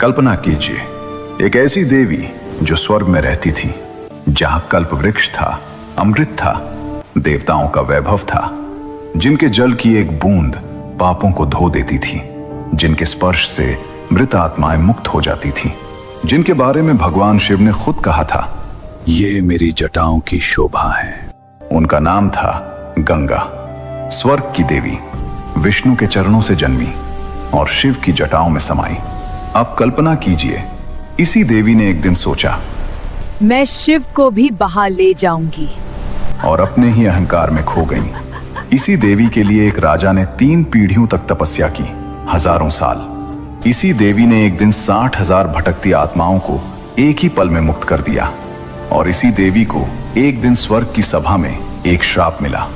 कल्पना कीजिए, एक ऐसी देवी जो स्वर्ग में रहती थी, जहां कल्प वृक्ष था, अमृत था, देवताओं का वैभव था, जिनके जल की एक बूंद पापों को धो देती थी, जिनके स्पर्श से मृत आत्माएं मुक्त हो जाती थी, जिनके बारे में भगवान शिव ने खुद कहा था, ये मेरी जटाओं की शोभा है। उनका नाम था गंगा। स्वर्ग की देवी, विष्णु के चरणों से जन्मी और शिव की जटाओं में समाई। अब कल्पना कीजिए, इसी देवी ने एक दिन सोचा, मैं शिव को भी बहा ले जाऊंगी, और अपने ही अहंकार में खो गई। इसी देवी के लिए एक राजा ने 3 पीढ़ियों तक तपस्या की, हजारों साल। इसी देवी ने एक दिन 60,000 भटकती आत्माओं को एक ही पल में मुक्त कर दिया। और इसी देवी को एक दिन स्वर्ग की सभा में एक श्राप मिला,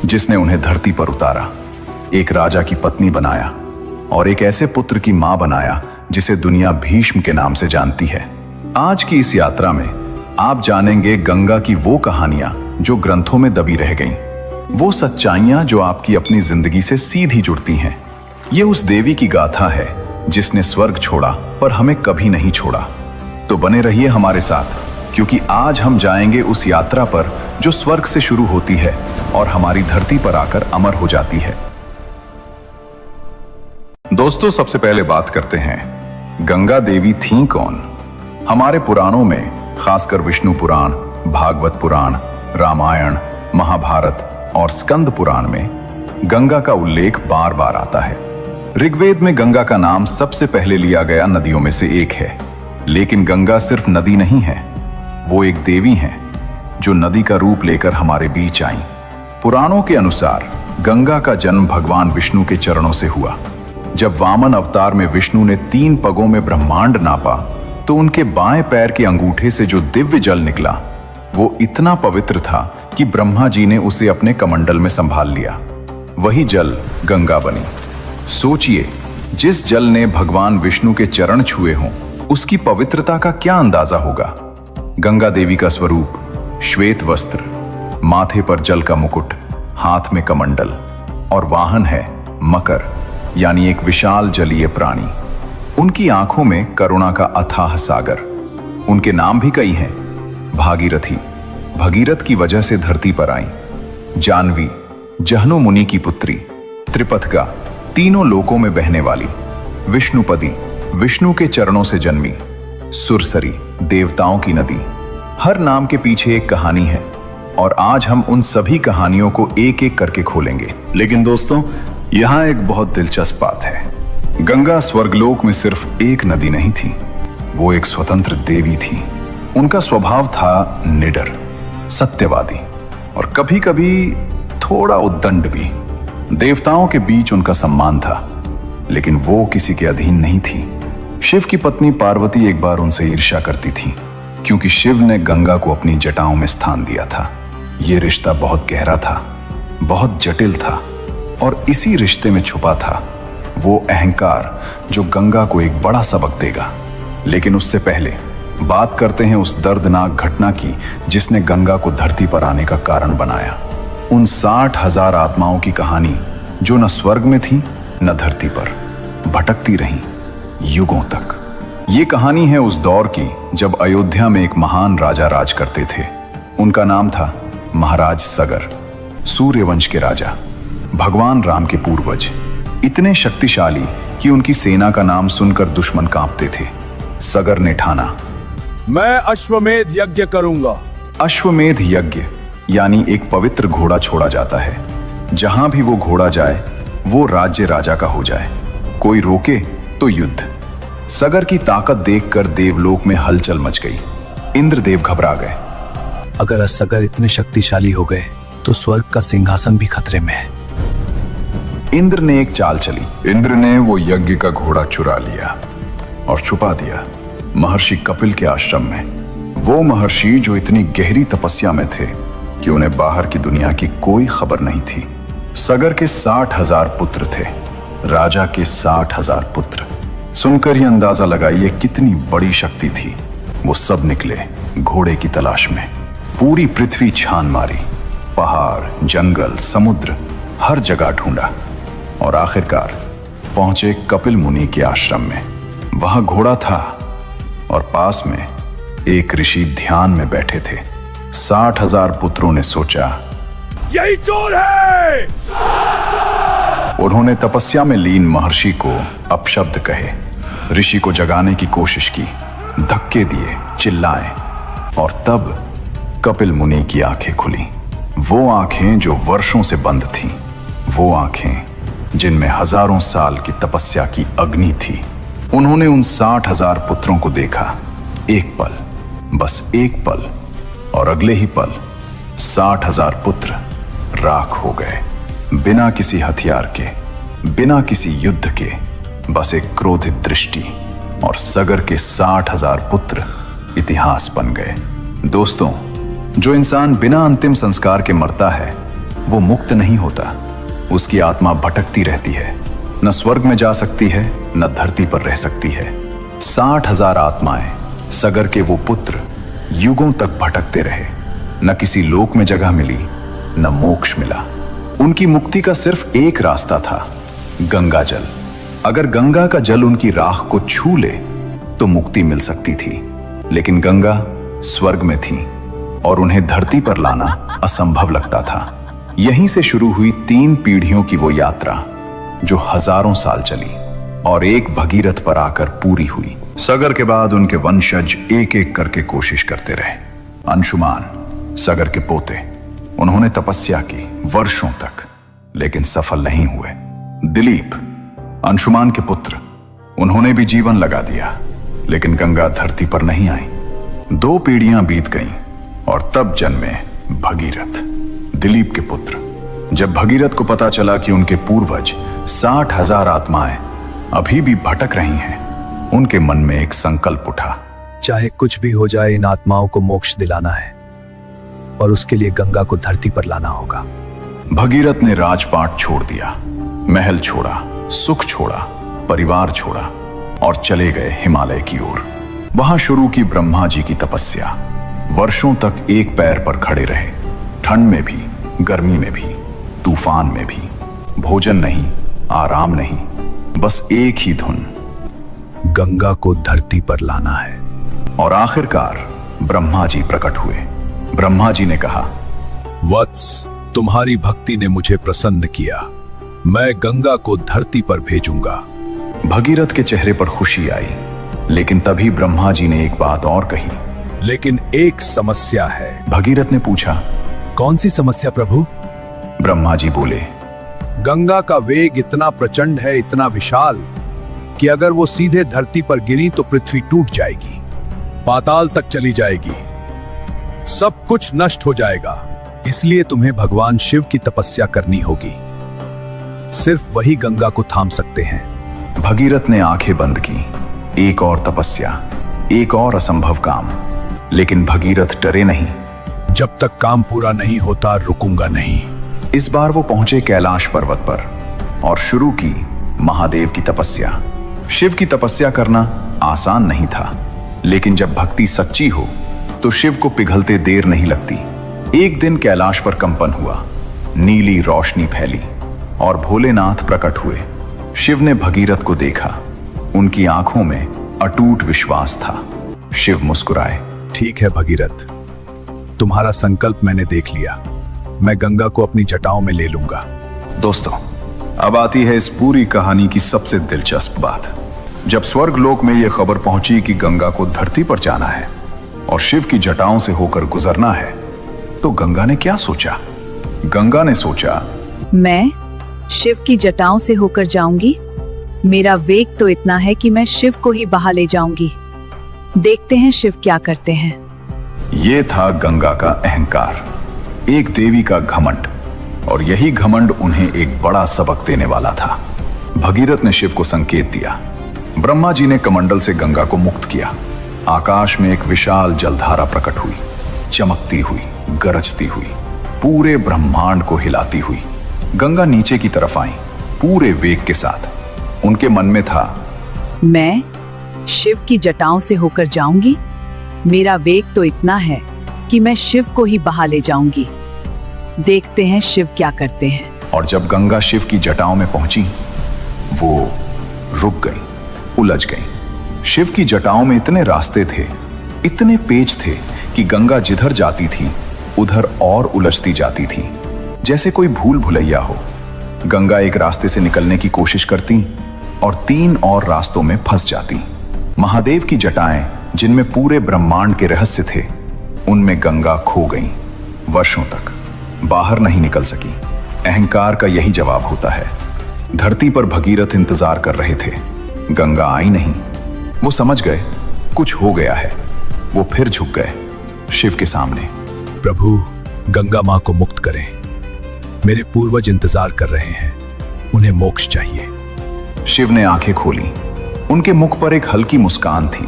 जिसने उन्हें धरती पर उतारा, एक राजा की पत्नी बनाया और एक ऐसे पुत्र की मां बनाया जिसे दुनिया भीष्म के नाम से जानती है। आज की इस यात्रा में आप जानेंगे गंगा की वो कहानियां जो ग्रंथों में दबी रह गईं, वो सच्चाइयां जो आपकी अपनी जिंदगी से सीधी जुड़ती हैं। ये उस देवी की गाथा है जिसने स्वर्ग छोड़ा पर हमें कभी नहीं छोड़ा। तो बने रहिए हमारे साथ, क्योंकि आज हम जाएंगे उस यात्रा पर जो स्वर्ग से शुरू होती है और हमारी धरती पर आकर अमर हो जाती है। दोस्तों, सबसे पहले बात करते हैं, गंगा देवी थीं कौन? हमारे पुराणों में, खासकर विष्णु पुराण, भागवत पुराण, रामायण, महाभारत और स्कंद पुराण में गंगा का उल्लेख बार बार आता है। ऋग्वेद में गंगा का नाम सबसे पहले लिया गया नदियों में से एक है। लेकिन गंगा सिर्फ नदी नहीं है, वो एक देवी है जो नदी का रूप लेकर हमारे बीच आई। पुराणों के अनुसार गंगा का जन्म भगवान विष्णु के चरणों से हुआ। जब वामन अवतार में विष्णु ने 3 पगों में ब्रह्मांड नापा, तो उनके बाएं पैर के अंगूठे से जो दिव्य जल निकला, वो इतना पवित्र था कि ब्रह्मा जी ने उसे अपने कमंडल में संभाल लिया। वही जल गंगा बनी। सोचिए, जिस जल ने भगवान विष्णु के चरण छुए हों, उसकी पवित्रता का क्या अंदाजा होगा। गंगा देवी का स्वरूप श्वेत वस्त्र, माथे पर जल का मुकुट, हाथ में कमंडल, और वाहन है मकर, यानी एक विशाल जलीय प्राणी। उनकी आंखों में करुणा का अथाह सागर। उनके नाम भी कई हैं। भागीरथी, भगीरथ की वजह से धरती पर आई। जानवी, जहनु मुनि की पुत्री। त्रिपथगा, तीनों लोकों में बहने वाली। विष्णुपदी, विष्णु के चरणों से जन्मी। सुरसरी, देवताओं की नदी। हर नाम के पीछे एक कहानी है, और आज हम उन सभी कहानियों को एक एक करके खोलेंगे। लेकिन दोस्तों, यहाँ एक बहुत दिलचस्प बात है। गंगा स्वर्गलोक में सिर्फ एक नदी नहीं थी, वो एक स्वतंत्र देवी थी। उनका स्वभाव था निडर, सत्यवादी और कभी कभी थोड़ा उद्दंड भी। देवताओं के बीच उनका सम्मान था, लेकिन वो किसी के अधीन नहीं थी। शिव की पत्नी पार्वती एक बार उनसे ईर्ष्या करती थी, क्योंकि शिव ने गंगा को अपनी जटाओं में स्थान दिया था। ये रिश्ता बहुत गहरा था, बहुत जटिल था, और इसी रिश्ते में छुपा था वो अहंकार जो गंगा को एक बड़ा सबक देगा। लेकिन उससे पहले बात करते हैं उस दर्दनाक घटना की जिसने गंगा को धरती पर आने का कारण बनाया। उन 60,000 आत्माओं की कहानी जो न स्वर्ग में थी न धरती पर, भटकती रहीं युगों तक। ये कहानी है उस दौर की जब अयोध्या में एक महान राजा राज करते थे। उनका नाम था महाराज सगर, सूर्यवंश के राजा, भगवान राम के पूर्वज। इतने शक्तिशाली कि उनकी सेना का नाम सुनकर दुश्मन कांपते थे। सगर ने ठाना, मैं अश्वमेध यज्ञ करूंगा। अश्वमेध यज्ञ यानी एक पवित्र घोड़ा छोड़ा जाता है। जहां भी वो घोड़ा जाए, वो राज्य राजा का हो जाए। कोई रोके तो युद्ध। सगर की ताकत देखकर देवलोक में हलचल मच गई। इंद्रदेव घबरा गए। अगर सगर इतने शक्तिशाली हो गए तो स्वर्ग का सिंहासन भी खतरे में है। इंद्र ने एक चाल चली। इंद्र ने वो यज्ञ का घोड़ा चुरा लिया और छुपा दिया महर्षि कपिल के आश्रम में। वो महर्षि जो इतनी गहरी तपस्या में थे कि उन्हें बाहर की दुनिया की कोई खबर नहीं थी। सगर के 60,000 पुत्र थे, राजा के 60,000 पुत्र। सुनकर ये अंदाजा लगाइए कितनी बड़ी शक्ति थी। वो सब निकले घोड़े की तलाश में। पूरी पृथ्वी छान मारी, पहाड़, जंगल, समुद्र, हर जगह ढूंढा और आखिरकार पहुंचे कपिल मुनि के आश्रम में। वहां घोड़ा था और पास में एक ऋषि ध्यान में बैठे थे। 60,000 पुत्रों ने सोचा, यही चोर है। उन्होंने तपस्या में लीन महर्षि को अपशब्द कहे, ऋषि को जगाने की कोशिश की, धक्के दिए, चिल्लाए, और तब कपिल मुनि की आंखें खुली। वो आंखें जो वर्षों से बंद थीं, वो आंखें जिनमें हजारों साल की तपस्या की अग्नि थी। उन्होंने उन 60,000 पुत्रों को देखा। एक पल, बस एक पल, और अगले ही पल 60,000 पुत्र राख हो गए। बिना किसी हथियार के, बिना किसी युद्ध के, बस एक क्रोधित दृष्टि, और सगर के 60,000 पुत्र इतिहास बन गए। दोस्तों, जो इंसान बिना अंतिम संस्कार के मरता है वो मुक्त नहीं होता। उसकी आत्मा भटकती रहती है, न स्वर्ग में जा सकती है, न धरती पर रह सकती है। 60,000 आत्माएं, सगर के वो पुत्र युगों तक भटकते रहे। न किसी लोक में जगह मिली, न मोक्ष मिला। उनकी मुक्ति का सिर्फ एक रास्ता था, गंगा जल। अगर गंगा का जल उनकी राख को छू ले तो मुक्ति मिल सकती थी, लेकिन गंगा स्वर्ग में थी और उन्हें धरती पर लाना असंभव लगता था। यहीं से शुरू हुई 3 पीढ़ियों की वो यात्रा जो हजारों साल चली और एक भगीरथ पर आकर पूरी हुई। सगर के बाद उनके वंशज एक एक करके कोशिश करते रहे। अंशुमान, सगर के पोते, उन्होंने तपस्या की वर्षों तक, लेकिन सफल नहीं हुए। दिलीप, अंशुमान के पुत्र, उन्होंने भी जीवन लगा दिया, लेकिन गंगा धरती पर नहीं आई। 2 पीढ़ियां बीत गईं और तब जन्मे भगीरथ, दिलीप के पुत्र। जब भगीरथ को पता चला कि उनके पूर्वज 60,000 आत्माएं अभी भी भटक रही हैं, उनके मन में एक संकल्प उठा। चाहे कुछ भी हो जाए, इन आत्माओं को मोक्ष दिलाना है और उसके लिए गंगा को धरती पर लाना होगा। भगीरथ ने राजपाट छोड़ दिया, महल छोड़ा, सुख छोड़ा, परिवार छोड़ा और चले गए हिमालय की ओर। वहां शुरू की ब्रह्मा जी की तपस्या। वर्षों तक एक पैर पर खड़े रहे, ठंड में भी, गर्मी में भी, तूफान में भी। भोजन नहीं, आराम नहीं, बस एक ही धुन, गंगा को धरती पर लाना है। और आखिरकार ब्रह्मा जी प्रकट हुए। ब्रह्मा जी ने कहा, वत्स, तुम्हारी भक्ति ने मुझे प्रसन्न किया। मैं गंगा को धरती पर भेजूंगा। भगीरथ के चेहरे पर खुशी आई, लेकिन तभी ब्रह्मा जी ने एक बात और कही। लेकिन एक समस्या है। भगीरथ ने पूछा, कौन सी समस्या प्रभु? ब्रह्मा जी बोले, गंगा का वेग इतना प्रचंड है, इतना विशाल, कि अगर वो सीधे धरती पर गिरी तो पृथ्वी टूट जाएगी, पाताल तक चली जाएगी, सब कुछ नष्ट हो जाएगा। इसलिए तुम्हें भगवान शिव की तपस्या करनी होगी। सिर्फ वही गंगा को थाम सकते हैं। भगीरथ ने आंखें बंद की। एक और तपस्या, एक और असंभव काम, लेकिन भगीरथ डरे नहीं। जब तक काम पूरा नहीं होता, रुकूंगा नहीं। इस बार वो पहुंचे कैलाश पर्वत पर और शुरू की महादेव की तपस्या। शिव की तपस्या करना आसान नहीं था, लेकिन जब भक्ति सच्ची हो तो शिव को पिघलते देर नहीं लगती। एक दिन कैलाश पर कंपन हुआ, नीली रोशनी फैली और भोलेनाथ प्रकट हुए। शिव ने भगीरथ को देखा, उनकी आंखों में अटूट विश्वास था। शिव मुस्कुराए, ठीक है भगीरथ, तुम्हारा संकल्प मैंने देख लिया। मैं गंगा को अपनी जटाओं में ले लूंगा। दोस्तों, अब आती है इस पूरी कहानी की सबसे दिलचस्प बात। जब स्वर्ग लोक में यह खबर पहुंची कि गंगा को धरती पर जाना है और शिव की जटाओं से होकर गुजरना है, तो गंगा ने क्या सोचा? गंगा ने सोचा, मैं शिव की जटाओं से होकर जाऊंगी। मेरा वेग तो इतना है कि मैं शिव को ही बहा ले जाऊंगी। देखते हैं शिव क्या करते हैं। यह था गंगा का अहंकार, एक देवी का घमंड, और यही घमंड उन्हें एक बड़ा सबक देने वाला था। भगीरथ ने शिव को संकेत दिया। ब्रह्मा जी ने कमंडल से गंगा को मुक्त किया। आकाश में एक विशाल जलधारा प्रकट हुई, चमकती हुई, गरजती हुई, पूरे ब्रह्मांड को हिलाती हुई। गंगा नीचे की तरफ आई, पूरे वेग के साथ। उनके मन में था, मैं शिव की जटाओं से होकर जाऊंगी। मेरा वेग तो इतना है कि मैं शिव को ही बहा ले जाऊंगी। देखते हैं शिव क्या करते हैं। और जब गंगा शिव की जटाओं में पहुंची, वो रुक गई, उलझ गई, शिव की जटाओं में इतने रास्ते थे, इतने पेच थे कि गंगा जिधर जाती थी उधर और उलझती जाती थी, जैसे कोई भूल भुलैया हो। गंगा एक रास्ते से निकलने की कोशिश करती और 3 और रास्तों में फंस जाती। महादेव की जटाएं, जिनमें पूरे ब्रह्मांड के रहस्य थे, उनमें गंगा खो गई। वर्षों तक बाहर नहीं निकल सकी। अहंकार का यही जवाब होता है। धरती पर भगीरथ इंतजार कर रहे थे, गंगा आई नहीं। वो समझ गए कुछ हो गया है। वो फिर झुक गए शिव के सामने। प्रभु, गंगा मां को मुक्त करें। मेरे पूर्वज इंतजार कर रहे हैं, उन्हें मोक्ष चाहिए। शिव ने आंखें खोली। उनके मुख पर एक हल्की मुस्कान थी।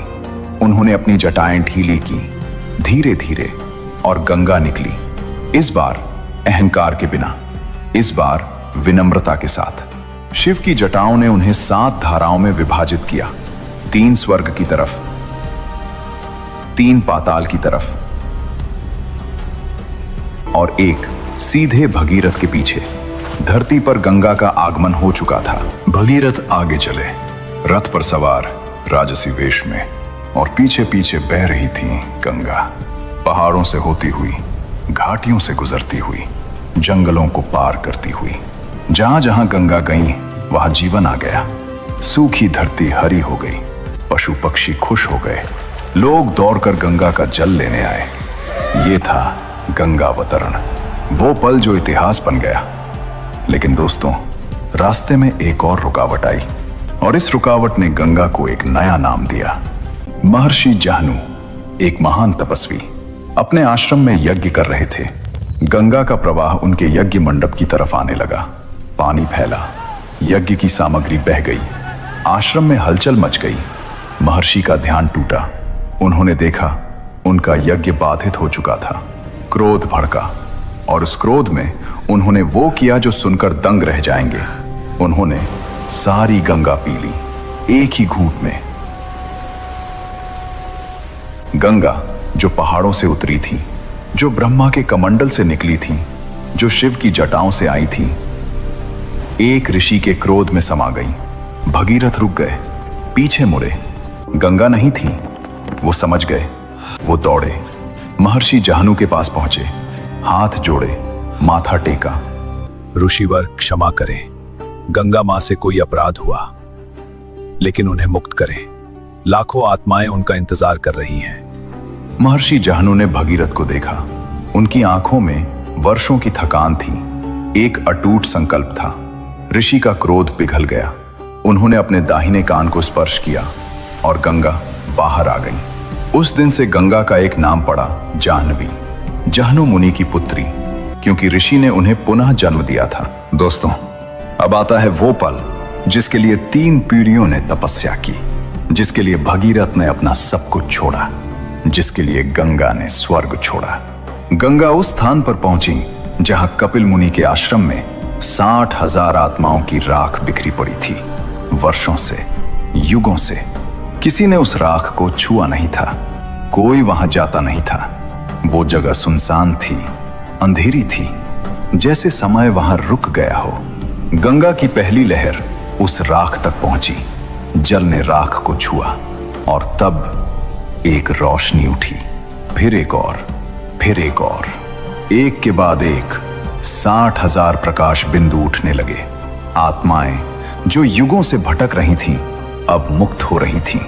उन्होंने अपनी जटाएं ढीली की, धीरे धीरे, और गंगा निकली। इस बार अहंकार के बिना, इस बार विनम्रता के साथ। शिव की जटाओं ने उन्हें 7 धाराओं में विभाजित किया। 3 स्वर्ग की तरफ, 3 पाताल की तरफ और एक सीधे भगीरथ के पीछे। धरती पर गंगा का आगमन हो चुका था। भगीरथ आगे चले, रथ पर सवार, राजसी वेश में, और पीछे पीछे बह रही थी गंगा। पहाड़ों से होती हुई, घाटियों से गुजरती हुई, जंगलों को पार करती हुई। जहां जहां गंगा गई वहां जीवन आ गया। सूखी धरती हरी हो गई, पशु पक्षी खुश हो गए। लोग दौड़कर गंगा का जल लेने आए। ये था गंगावतरण, वो पल जो इतिहास बन गया। लेकिन दोस्तों, रास्ते में एक और रुकावट आई, और इस रुकावट ने गंगा को एक नया नाम दिया। महर्षि जहनु, एक महान तपस्वी, अपने आश्रम में यज्ञ कर रहे थे। गंगा का प्रवाह उनके यज्ञ मंडप की तरफ आने लगा। पानी फैला, यज्ञ की सामग्री बह गई, आश्रम में हलचल मच गई। महर्षि का ध्यान टूटा। उन्होंने देखा उनका यज्ञ बाधित हो चुका था। क्रोध भड़का, और उस क्रोध में उन्होंने वो किया जो सुनकर दंग रह जाएंगे। उन्होंने सारी गंगा पी ली एक ही घूंट में। गंगा जो पहाड़ों से उतरी थी, जो ब्रह्मा के कमंडल से निकली थी, जो शिव की जटाओं से आई थी, एक ऋषि के क्रोध में समा गई। भगीरथ रुक गए, पीछे मुड़े। गंगा नहीं थी। वो समझ गए, वो दौड़े, महर्षि जहनु के पास पहुंचे, हाथ जोड़े, माथा टेका। ऋषिवर, क्षमा करें, गंगा मां से कोई अपराध हुआ, लेकिन उन्हें मुक्त करें। लाखों आत्माएं उनका इंतजार कर रही हैं। महर्षि जहनु ने भगीरथ को देखा। उनकी आंखों में वर्षों की थकान थी, एक अटूट संकल्प था। ऋषि का क्रोध पिघल गया। उन्होंने अपने दाहिने कान को स्पर्श किया और गंगा बाहर आ गई। उस दिन से गंगा का एक नाम पड़ा, जाह्नवी, जहनु मुनि की पुत्री, क्योंकि ऋषि ने उन्हें पुनः जन्म दिया था। दोस्तों, अब आता है वो पल जिसके लिए 3 पीढ़ियों ने तपस्या की, जिसके लिए भगीरथ ने अपना सब कुछ छोड़ा, जिसके लिए गंगा ने स्वर्ग छोड़ा। गंगा उस स्थान पर पहुंची जहां कपिल मुनि के आश्रम में 60,000 आत्माओं की राख बिखरी पड़ी थी। वर्षों से, युगों से किसी ने उस राख को छुआ नहीं था। कोई वहां जाता नहीं था। वो जगह सुनसान थी, अंधेरी थी, जैसे समय वहां रुक गया हो। गंगा की पहली लहर उस राख तक पहुंची। जल ने राख को छुआ, और तब एक रोशनी उठी, फिर एक और, फिर एक और। एक के बाद एक 60,000 प्रकाश बिंदु उठने लगे। आत्माएं जो युगों से भटक रही थीं, अब मुक्त हो रही थीं।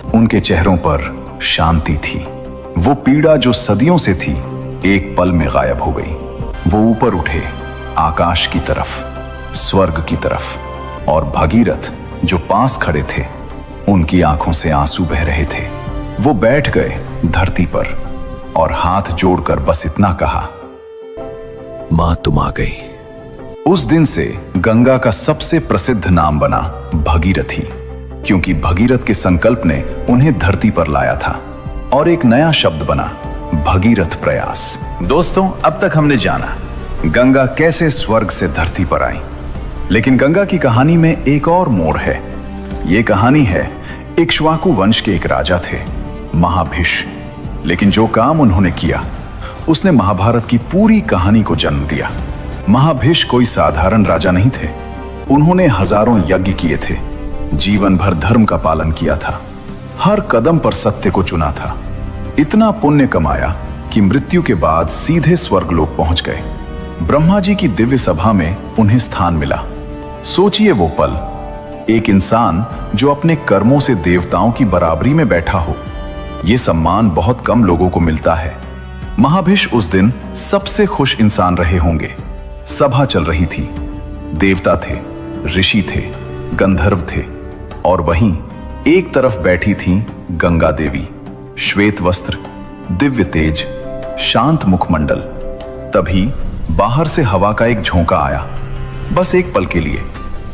उनके चेहरों पर शांति थी। वो पीड़ा जो सदियों से थी, एक पल में गायब हो गई। वो ऊपर उठे, आकाश की तरफ, स्वर्ग की तरफ, और भगीरथ जो पास खड़े थे, उनकी आंखों से आंसू बह रहे थे। वो बैठ गए धरती पर और हाथ जोड़कर बस इतना कहा, मां तुम आ गई। उस दिन से गंगा का सबसे प्रसिद्ध नाम बना भगीरथी, क्योंकि भगीरथ के संकल्प ने उन्हें धरती पर लाया था। और एक नया शब्द बना, भगीरथ प्रयास। दोस्तों, अब तक हमने जाना गंगा कैसे स्वर्ग से धरती पर आई, लेकिन गंगा की कहानी में एक और मोड़ है। ये कहानी है इक्ष्वाकु वंश के एक राजा थे, महाभिष। लेकिन जो काम उन्होंने किया, उसने महाभारत की पूरी कहानी को जन्म दिया। महाभिष कोई साधारण राजा नहीं थे। उन्होंने हजारों यज्ञ किए थे, जीवन भर धर्म का पालन किया था, हर कदम पर सत्य को चुना था। इतना पुण्य कमाया कि मृत्यु के बाद सीधे स्वर्गलोक पहुंच गए। ब्रह्मा जी की दिव्य सभा में उन्हें स्थान मिला। सोचिए वो पल, एक इंसान जो अपने कर्मों से देवताओं की बराबरी में बैठा हो। यह सम्मान बहुत कम लोगों को मिलता है। महाभिष उस दिन सबसे खुश इंसान रहे होंगे। सभा चल रही थी, देवता थे, ऋषि थे, गंधर्व थे, और वहीं एक तरफ बैठी थी गंगा देवी, श्वेत वस्त्र, दिव्य तेज, शांत मुखमंडल। तभी बाहर से हवा का एक झोंका आया, बस एक पल के लिए,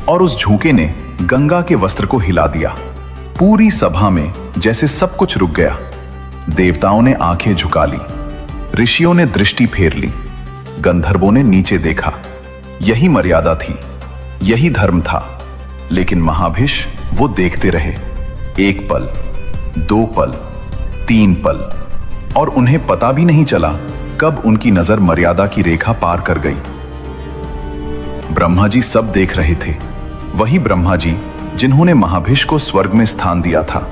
और उस झोंके ने गंगा के वस्त्र को हिला दिया। पूरी सभा में जैसे सब कुछ रुक गया। देवताओं ने आंखें झुका ली, ऋषियों ने दृष्टि फेर ली, गंधर्वों ने नीचे देखा। यही मर्यादा थी, यही धर्म था। लेकिन महाभिष वो देखते रहे, एक पल, दो पल, तीन पल, और उन्हें पता भी नहीं चला कब उनकी नजर मर्यादा की रेखा पार कर गई। ब्रह्मा जी सब देख रहे थे, वही ब्रह्मा जी जिन्होंने महाभिष को स्वर्ग में स्थान दिया था।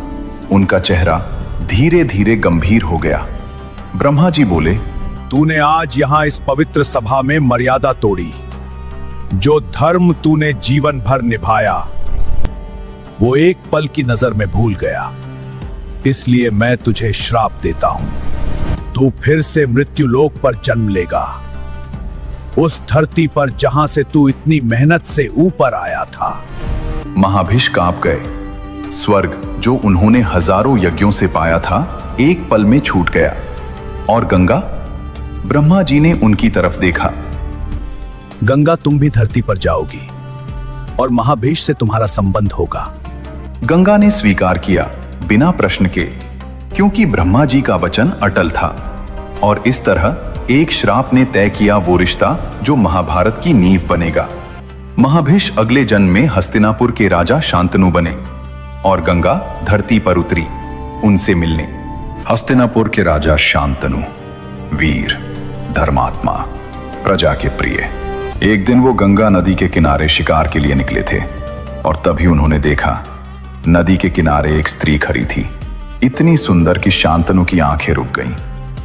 उनका चेहरा धीरे धीरे गंभीर हो गया। ब्रह्मा जी बोले, तूने आज यहां इस पवित्र सभा में मर्यादा तोड़ी। जो धर्म तूने जीवन भर निभाया वो एक पल की नजर में भूल गया। इसलिए मैं तुझे श्राप देता हूं। तू फिर से मृत्यु लोक पर जन्म लेगा, उस धरती पर जहां से तू इतनी मेहनत से ऊपर आया था। महाभिष कांप गए। स्वर्ग जो उन्होंने हजारों यज्ञों से पाया था, एक पल में छूट गया। और गंगा? ब्रह्मा जी ने उनकी तरफ देखा। गंगा, तुम भी धरती पर जाओगी और महाभिष से तुम्हारा संबंध होगा। गंगा ने स्वीकार किया, बिना प्रश्न के, क्योंकि ब्रह्मा जी का वचन अटल था। और इस तरह एक श्राप ने तय किया वो रिश्ता जो महाभारत की नींव बनेगा। महाभिष अगले जन्म में हस्तिनापुर के राजा शांतनु बने और गंगा धरती पर उतरी उनसे मिलने। हस्तिनापुर के राजा शांतनु, वीर, धर्मात्मा, प्रजा के प्रिय। एक दिन वो गंगा नदी के किनारे शिकार के लिए निकले थे और तभी उन्होंने देखा नदी के किनारे एक स्त्री खड़ी थी, इतनी सुंदर कि शांतनु की आंखें रुक गईं।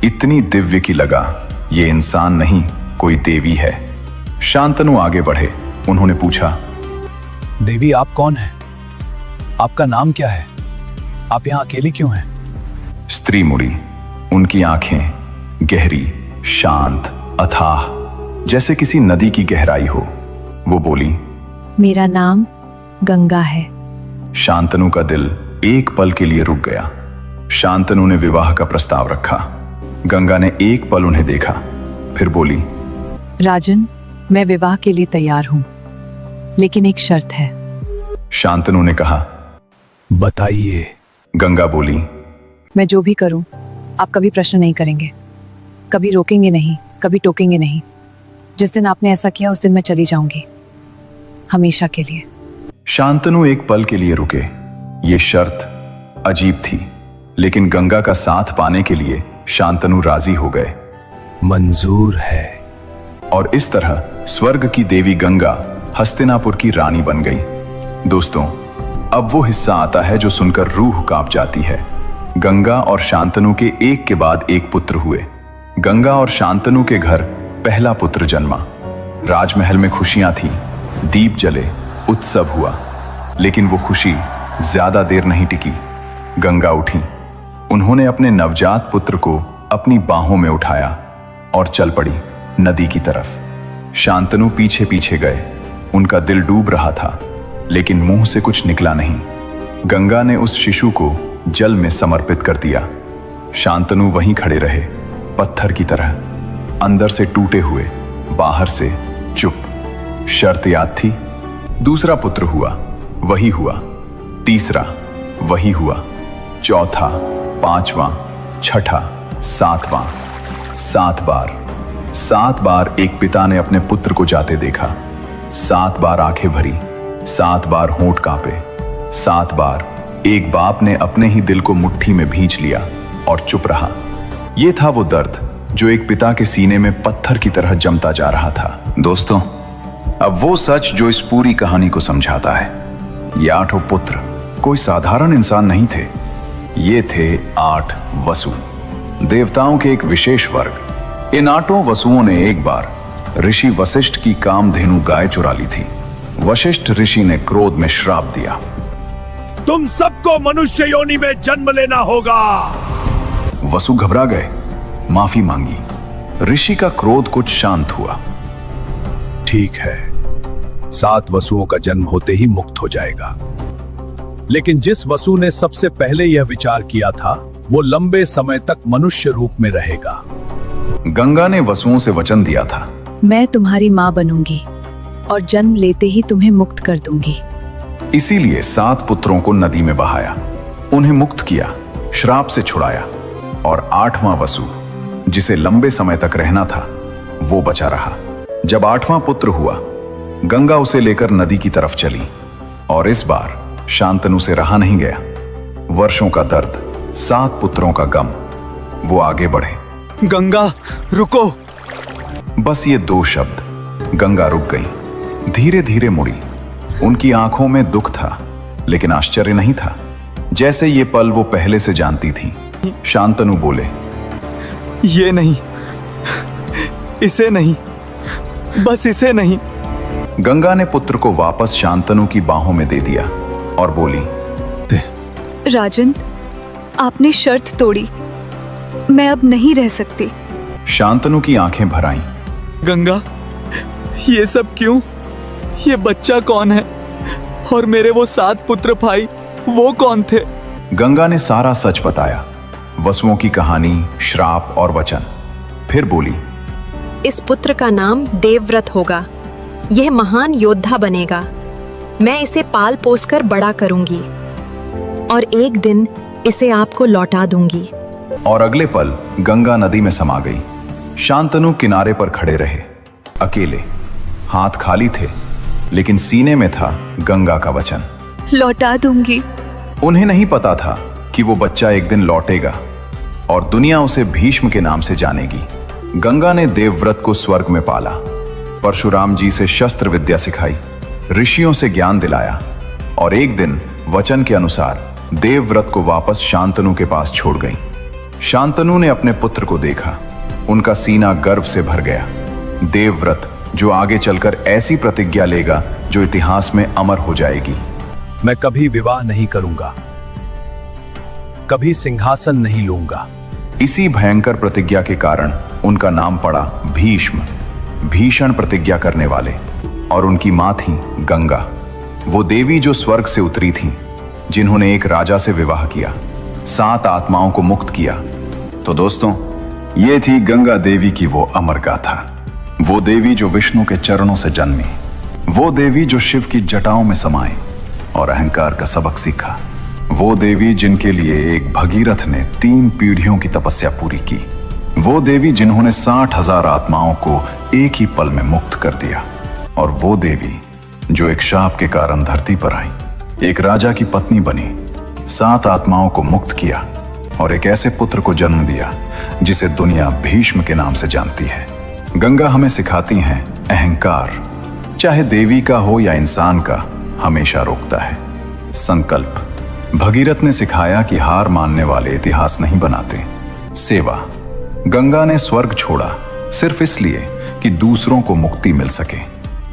इतनी दिव्य कि लगा ये इंसान नहीं, कोई देवी है। शांतनु आगे बढ़े। उन्होंने पूछा, देवी, आप कौन हैं? आपका नाम क्या है? आप यहां अकेली क्यों हैं? स्त्री मुड़ी। उनकी आंखें गहरी, शांत, अथाह, जैसे किसी नदी की गहराई हो। वो बोली, मेरा नाम गंगा है। शांतनु का दिल एक पल के लिए रुक गया। शांतनु ने विवाह का प्रस्ताव रखा। गंगा ने एक पल उन्हें देखा, फिर बोली, राजन, मैं विवाह के लिए तैयार हूं, लेकिन एक शर्त है। शांतनु ने कहा, बताइए। गंगा बोली, मैं जो भी करूं, आप कभी प्रश्न नहीं करेंगे, कभी रोकेंगे नहीं, कभी टोकेंगे नहीं। जिस दिन आपने ऐसा किया उस दिन मैं चली जाऊंगी, हमेशा के लिए। शांतनु एक पल के लिए रुके। ये शर्त अजीब थी, लेकिन गंगा का साथ पाने के लिए शांतनु राजी हो गए। मंजूर है। और इस तरह स्वर्ग की देवी गंगा हस्तिनापुर की रानी बन गई। दोस्तों, अब वो हिस्सा आता है जो सुनकर रूह कांप जाती है। गंगा और शांतनु के एक के बाद एक पुत्र हुए। गंगा और शांतनु के घर पहला पुत्र जन्मा। राजमहल में खुशियां थीं, दीप जले, उत्सव हुआ। लेकिन वो खुशी ज्यादा देर नहीं टिकी। गंगा उठी, उन्होंने अपने नवजात पुत्र को अपनी बाहों में उठाया और चल पड़ी नदी की तरफ। शांतनु पीछे पीछे गए। उनका दिल डूब रहा था, लेकिन मुंह से कुछ निकला नहीं। गंगा ने उस शिशु को जल में समर्पित कर दिया। शांतनु वहीं खड़े रहे, पत्थर की तरह, अंदर से टूटे हुए, बाहर से चुप। शर्त याद थी। दूसरा पुत्र हुआ, वही हुआ। तीसरा, वही हुआ। चौथा, पांचवां, छठा, सातवां। 7 बार, 7 बार एक पिता ने अपने पुत्र को जाते देखा। 7 बार आंखें भरी, 7 बार होंठ कांपे। 7 बार एक बाप ने अपने ही दिल को मुट्ठी में भींच लिया और चुप रहा। यह था वो दर्द जो एक पिता के सीने में पत्थर की तरह जमता जा रहा था। दोस्तों, अब वो सच जो इस पूरी कहानी को समझाता है। ये 8 पुत्र कोई साधारण इंसान नहीं थे। ये थे 8 वसु, देवताओं के एक विशेष वर्ग। इन 8 वसुओं ने एक बार ऋषि वशिष्ठ की कामधेनु गाय चुरा ली थी। वशिष्ठ ऋषि ने क्रोध में श्राप दिया, तुम सबको मनुष्य योनि में जन्म लेना होगा। वसु घबरा गए, माफी मांगी। ऋषि का क्रोध कुछ शांत हुआ। ठीक है, 7 वसुओं का जन्म होते ही मुक्त हो जाएगा। लेकिन जिस वसु ने सबसे पहले यह विचार किया था, वो लंबे समय तक मनुष्य रूप में रहेगा। गंगा ने वसुओं से वचन दिया था, मैं तुम्हारी माँ बनूंगी और जन्म लेते ही तुम्हें मुक्त कर दूंगी। इसीलिए 7 पुत्रों को नदी में बहाया, उन्हें मुक्त किया, श्राप से छुड़ाया। और 8वां वसु, जिसे लंबे समय तक रहना था, वो बचा रहा। जब 8वां पुत्र हुआ, गंगा उसे लेकर नदी की तरफ चली। और इस बार शांतनु से रहा नहीं गया। वर्षों का दर्द, 7 पुत्रों का गम। वो आगे बढ़े। गंगा रुको। बस ये 2 शब्द, गंगा रुक गई, धीरे धीरे मुड़ी। उनकी आंखों में दुख था, लेकिन आश्चर्य नहीं था, जैसे ये पल वो पहले से जानती थी। शांतनु बोले, ये नहीं, इसे नहीं, बस इसे नहीं। गंगा ने पुत्र को वापस शांतनु की बाहों में दे दिया और बोली, राजन, आपने शर्त तोड़ी, मैं अब नहीं रह सकती। शांतनु की आंखें भर आईं। गंगा, ये सब क्यों? ये बच्चा कौन है? और मेरे वो 7 पुत्र भाई, वो कौन थे? गंगा ने सारा सच बताया, वसुओं की कहानी, श्राप और वचन। फिर बोली, इस पुत्र का नाम देवव्रत होगा। यह महान योद्धा बनेगा। मैं इसे पाल पोस कर बड़ा करूंगी और एक दिन इसे आपको लौटा दूंगी। और अगले पल गंगा नदी में समा गई। शांतनु किनारे पर खड़े रहे, अकेले। हाथ खाली थे, लेकिन सीने में था गंगा का वचन, लौटा दूंगी। उन्हें नहीं पता था कि वो बच्चा एक दिन लौटेगा और दुनिया उसे भीष्म के नाम से जानेगी। गंगा ने देवव्रत को स्वर्ग में पाला, परशुराम जी से शस्त्र विद्या सिखाई, ऋषियों से ज्ञान दिलाया और एक दिन वचन के अनुसार देवव्रत को वापस शांतनु के पास छोड़ गई। शांतनु ने अपने पुत्र को देखा, उनका सीना गर्व से भर गया। देवव्रत जो आगे चलकर ऐसी प्रतिज्ञा लेगा जो इतिहास में अमर हो जाएगी। मैं कभी विवाह नहीं करूंगा, कभी सिंहासन नहीं लूंगा। इसी भयंकर प्रतिज्ञा के कारण उनका नाम पड़ा भीष्म, भीषण प्रतिज्ञा करने वाले। और उनकी मां थी गंगा, वो देवी जो स्वर्ग से उतरी थी, जिन्होंने एक राजा से विवाह किया, 7 आत्माओं को मुक्त किया। तो दोस्तों, ये थी गंगा देवी की वो अमर गाथा। वो देवी जो विष्णु के चरणों से जन्मी, वो देवी जो शिव की जटाओं में समाई और अहंकार का सबक सीखा, वो देवी जिनके लिए एक भगीरथ ने 3 पीढ़ियों की तपस्या पूरी की, वो देवी जिन्होंने 60,000 आत्माओं को एक ही पल में मुक्त कर दिया, और वो देवी जो एक शाप के कारण धरती पर आई, एक राजा की पत्नी बनी, 7 आत्माओं को मुक्त किया और एक ऐसे पुत्र को जन्म दिया जिसे दुनिया भीष्म के नाम से जानती है। गंगा हमें सिखाती हैं, अहंकार चाहे देवी का हो या इंसान का, हमेशा रोकता है। संकल्प, भगीरथ ने सिखाया कि हार मानने वाले इतिहास नहीं बनाते। सेवा, गंगा ने स्वर्ग छोड़ा सिर्फ इसलिए कि दूसरों को मुक्ति मिल सके।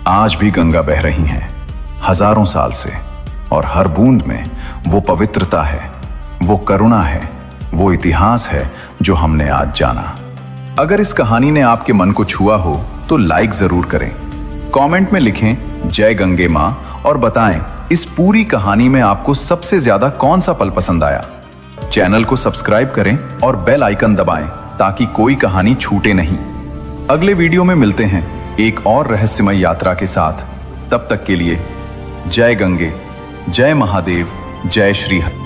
आज भी गंगा बह रही हैं, हजारों साल से, और हर बूंद में वो पवित्रता है, वो करुणा है, वो इतिहास है जो हमने आज जाना। अगर इस कहानी ने आपके मन को छुआ हो तो लाइक जरूर करें, कमेंट में लिखें जय गंगे मां और बताएं इस पूरी कहानी में आपको सबसे ज्यादा कौन सा पल पसंद आया। चैनल को सब्सक्राइब करें और बेल आइकन दबाएं ताकि कोई कहानी छूटे नहीं। अगले वीडियो में मिलते हैं एक और रहस्यमय यात्रा के साथ। तब तक के लिए जय गंगे, जय महादेव, जय श्री हरि।